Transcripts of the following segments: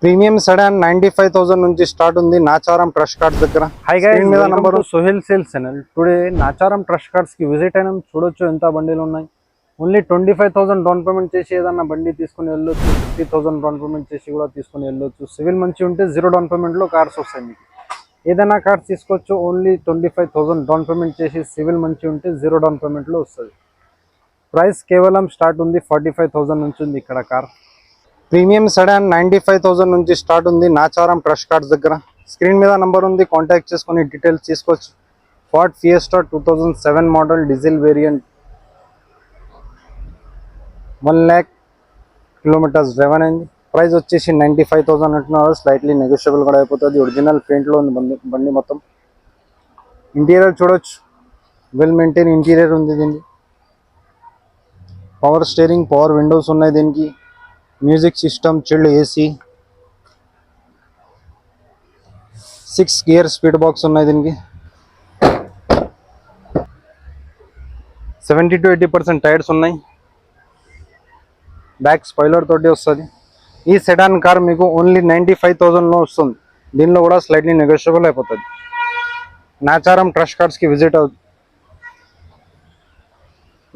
Premium sedan 95,000 నుంచి start ఉంది Nacharam trust cars దగ్గర. హై గైస్, మీద welcome number to Sohel sales channel. Today Nacharam trust cars కి విజిట్ అయినాం. చూడొచ్చు ఎంత బండిలు ఉన్నాయి. ఓన్లీ 25,000 డౌన్ పేమెంట్ చేసి ఏదన్నా బండి తీసుకుని వెళ్ళొచ్చు. 50,000 డౌన్ పేమెంట్ చేసి కూడా తీసుకుని వెళ్ళొచ్చు. సివిల్ మంచి ఉంటే 0 డౌన్ పేమెంట్ లో కార్స్ వస్తాయి. మీకు ఏదైనా కార్స్ తీసుకోవచ్చు. ఓన్లీ 25,000 డౌన్ పేమెంట్ చేసి సివిల్ మంచి ఉంటే 0 డౌన్ పేమెంట్ లో వస్తుంది. ప్రైస్ కేవలం స్టార్ట్ ఉంది 45,000 నుంచి ఉంది ఇక్కడ కార్. ప్రీమియం సెడాన్ 95,000 నుంచి స్టార్ట్ ఉంది నాచారం ట్రస్ట్ కార్డ్స్ దగ్గర. స్క్రీన్ మీద నంబర్ ఉంది, కాంటాక్ట్ చేసుకుని డీటెయిల్స్ తీసుకోవచ్చు. Ford Fiesta 2007 model diesel variant, 1 lakh kilometres driven అయింది. ప్రైస్ వచ్చేసి 95,000 అంటున్నారు. స్లైట్లీ నెగోషియబుల్ కూడా అయిపోతుంది. ఒరిజినల్ పెయింట్లో ఉంది బండి మొత్తం. ఇంటీరియర్ చూడొచ్చు, వెల్ మెయింటైన్ ఇంటీరియర్ ఉంది దీనికి. పవర్ స్టీరింగ్, పవర్ విండోస్ ఉన్నాయి దీనికి. Music system, chilled AC, 6 gear speed box ఉన్నాయి దీనికి. 70 to 80% టైర్స్ ఉన్నాయి. బ్యాక్ స్పాయిలర్ తోటి వస్తుంది. ఈ సెడాన్ కార్ మీకు ఓన్లీ 95,000లో వస్తుంది. దీనిలో కూడా స్లైట్లీ నెగోషియబుల్ అయిపోతుంది. నాచారం ట్రస్ట్ కార్డ్స్కి విజిట్ అవుతుంది.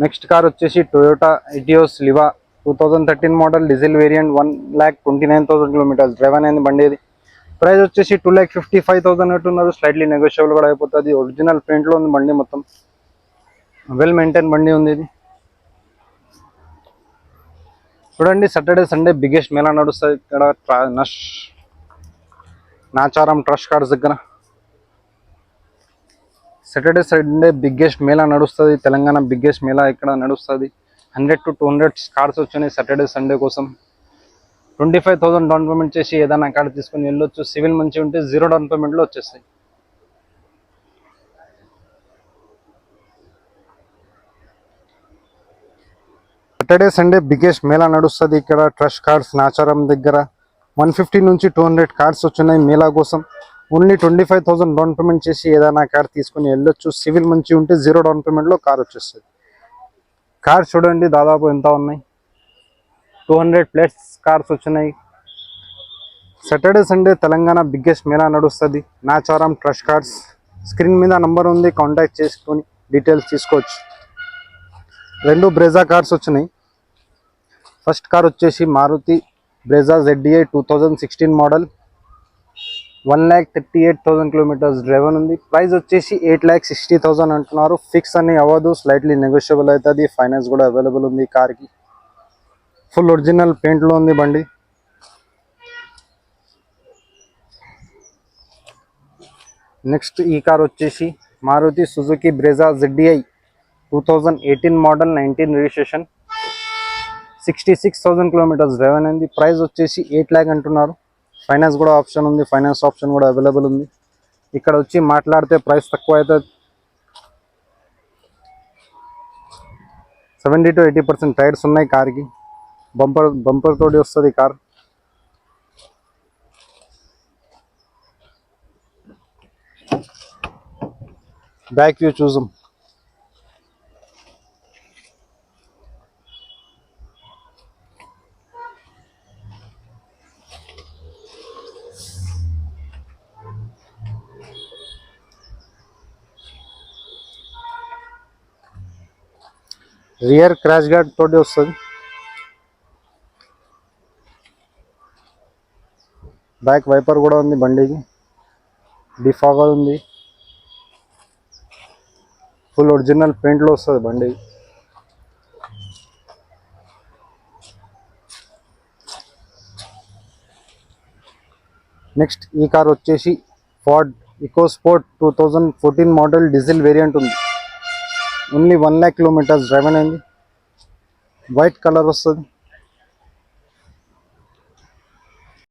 నెక్స్ట్ కార్ వచ్చేసి Toyota Etios Liva 2013 model diesel variant, 1,29,000 kilometres driven అయింది బండి. ఇది ప్రైస్ వచ్చేసి 2,55,000 అంటున్నారు. స్లైట్లీ నెగోషియబుల్ కూడా అయిపోతుంది. ఒరిజినల్ పెయింట్లో ఉంది బండి మొత్తం. వెల్ మెయింటైన్ బండి ఉంది ఇది. చూడండి, సాటర్డే సండే బిగ్గెస్ట్ మేళా నడుస్తుంది ఇక్కడ నాచారం ట్రస్ట్ కార్డ్స్ దగ్గర. సాటర్డే సండే బిగ్గెస్ట్ మేళా నడుస్తుంది. తెలంగాణ బిగ్గెస్ట్ మేళా ఇక్కడ నడుస్తుంది. 100 to 200 కార్స్ వచ్చినాయి సాటర్డే సండే కోసం. 25,000 డౌన్ పేమెంట్ చేసి ఏదైనా కార్ తీసుకొని వెళ్ళొచ్చు. సివిల్ మంచి ఉంటే 0 డౌన్ పేమెంట్లో వచ్చేస్తాయి. సాటర్డే సండే బిగ్గెస్ట్ మేళా నడుస్తుంది ఇక్కడ ట్రస్ట్ కార్డ్స్ నాచారం దగ్గర. 150 నుంచి 200 కార్స్ వచ్చినాయి మేళా కోసం. ఓన్లీ 25,000 డౌన్ పేమెంట్ చేసి ఏదైనా కార్ తీసుకొని వెళ్ళొచ్చు. సివిల్ మంచి ఉంటే 0 డౌన్ పేమెంట్లో కార్ వచ్చేస్తుంది. కార్ చూడండి దాదాపు ఎంత ఉన్నాయి, 200+ కార్స్ వచ్చినాయి. Saturday Sunday Telangana biggest mela నడుస్తుంది నాచారం ట్రస్ట్ కార్డ్స్. స్క్రీన్ మీద నంబర్ ఉంది, కాంటాక్ట్ చేసుకొని డీటెయిల్స్ తీసుకోవచ్చు. 2 బ్రెజా కార్స్ వచ్చినాయి. ఫస్ట్ కార్ వచ్చేసి Maruti Brezza ZDI 2016 model, 1,38,000 kilometres driven ఉంది. ప్రైస్ వచ్చేసి 8,60,000 అంటున్నారు. ఫిక్స్ అని అవ్వదు, స్లైట్లీ నెగోషియబుల్ అవుతుంది. ఫైనాన్స్ కూడా అవైలబుల్ ఉంది కార్కి. ఫుల్ ఒరిజినల్ పెయింట్లో ఉంది బండి. నెక్స్ట్ ఈ కార్ వచ్చేసి Maruti Suzuki Brezza ZDI 2018 model, 19 registration, 66,000 kilometres driven అయింది. ప్రైస్ వచ్చేసి 8 lakh అంటున్నారు. ఫైనాన్స్ కూడా ఆప్షన్ ఉంది, ఫైనాన్స్ ఆప్షన్ కూడా అవైలబుల్ ఉంది. ఇక్కడ వచ్చి మాట్లాడితే ప్రైస్ తక్కువ అవుతుంది. 70 to 80% టైర్స్ ఉన్నాయి కార్కి. బంపర్ తోటి వస్తుంది కార్. బ్యాక్ వ్యూ చూసాం. రియర్ క్రాష్ గార్డ్ తోటి వస్తుంది. బ్యాక్ వైపర్ కూడా ఉంది బండికి. డిఫాగర్ ఉంది. ఫుల్ ఒరిజినల్ పెయింట్లో వస్తుంది బండి. నెక్స్ట్ ఈ కార్ వచ్చేసి Ford EcoSport 2014 model diesel variant ఉంది. ఓన్లీ 1 lakh కిలోమీటర్స్ డ్రైవన్ అయింది. వైట్ కలర్ వస్తుంది.